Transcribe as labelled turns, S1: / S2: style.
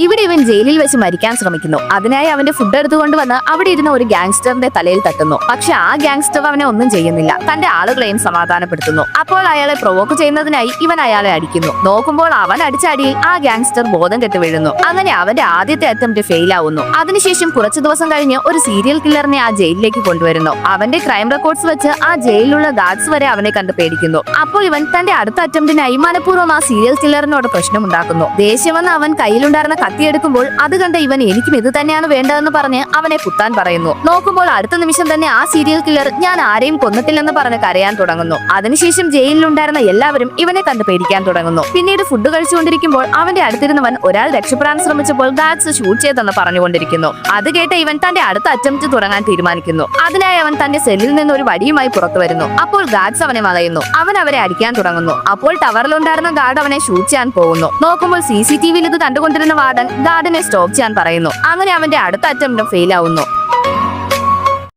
S1: ഇവിടെ ഇവൻ ജയിലിൽ വെച്ച് മരിക്കാൻ ശ്രമിക്കുന്നു. അതിനായി അവന്റെ ഫുഡ് എടുത്തുകൊണ്ട് വന്ന് അവിടെ ഇരുന്ന ഒരു ഗാങ്സ്റ്ററിന്റെ തലയിൽ തട്ടുന്നു. പക്ഷെ ആ ഗാങ്സ്റ്റർ അവനെ ഒന്നും ചെയ്യുന്നില്ല. തന്റെ ആളുകളെയും സമാധാനപ്പെടുത്തുന്നു. അപ്പോൾ അയാളെ പ്രൊവോക്ക് ചെയ്യുന്നതിനായി ഇവൻ അയാളെ അടിക്കുന്നു. നോക്കുമ്പോൾ അവൻ അടിച്ച അടിയിൽ ആ ഗാങ്സ്റ്റർ ബോധം കെട്ട് വീഴുന്നു. അങ്ങനെ അവന്റെ ആദ്യത്തെ അറ്റംപ്റ്റ് ഫെയിൽ ആവുന്നു. അതിനുശേഷം കുറച്ചു ദിവസം കഴിഞ്ഞ് ഒരു സീരിയൽ കില്ലറിനെ ആ ജയിലിലേക്ക് കൊണ്ടുവരുന്നു. അവന്റെ ക്രൈം റെക്കോർഡ്സ് വെച്ച് ആ ജയിലിലുള്ള ഗാർഡ്സ് വരെ അവനെ കണ്ട് പേടിക്കുന്നു. അപ്പോൾ ഇവൻ തന്റെ അടുത്ത അറ്റംപ്റ്റിനായി മനഃപൂർവ്വം ആ സീരിയൽ കില്ലറിനോട് പ്രശ്നമുണ്ടാക്കുന്നു. ദേഷ്യം വന്ന് അവൻ കയ്യിലുണ്ടായിരുന്ന കത്തിയെടുക്കുമ്പോൾ അത് കണ്ട ഇവൻ എനിക്കും ഇത് തന്നെയാണ് വേണ്ടതെന്ന് പറഞ്ഞ് അവനെ കുത്താൻ പറയുന്നു. നോക്കുമ്പോൾ അടുത്ത നിമിഷം തന്നെ ആ സീരിയൽ കില്ലർ ഞാൻ ആരെയും കൊന്നിട്ടില്ലെന്ന് പറഞ്ഞ് കരയാൻ തുടങ്ങുന്നു. അതിനുശേഷം ജയിലിലുണ്ടായിരുന്ന എല്ലാവരും ഇവനെ കണ്ട് പേടിക്കാൻ തുടങ്ങുന്നു. പിന്നീട് ഫുഡ് കഴിച്ചുകൊണ്ടിരിക്കുമ്പോൾ അവന്റെ അടുത്തിരുന്നവൻ ഒരാൾ രക്ഷപ്പെടാൻ ശ്രമിച്ചപ്പോൾ ഗാർഡ്സ് ഷൂട്ട് ചെയ്തെന്ന് പറഞ്ഞുകൊണ്ടിരിക്കുന്നു. അത് കേട്ട ഇവൻ തന്റെ അടുത്ത അറ്റംപ്റ്റ് തുടങ്ങാൻ തീരുമാനിക്കുന്നു. അതിനായി അവൻ തന്റെ സെല്ലിൽ നിന്ന് ഒരു വടിയുമായി പുറത്തു വരുന്നു. അപ്പോൾ ഗാർഡ്സ് അവനെ വളയുന്നു. അവൻ അവരെ അടിക്കാൻ തുടങ്ങുന്നു. അപ്പോൾ ടവറിലുണ്ടായിരുന്ന ഗാർഡ് അവനെ ഷൂട്ട് ചെയ്യാൻ പോകുന്നു. നോക്കുമ്പോൾ CCTV-യിൽ ഇത് കണ്ടുകൊണ്ടിരുന്ന വാർഡൻ ഗാർഡിനെ സ്റ്റോപ്പ് ചെയ്യാൻ പറയുന്നു. അങ്ങനെ അവന്റെ അടുത്ത അറ്റംപ്റ്റും ഫെയിൽ ആവുന്നു.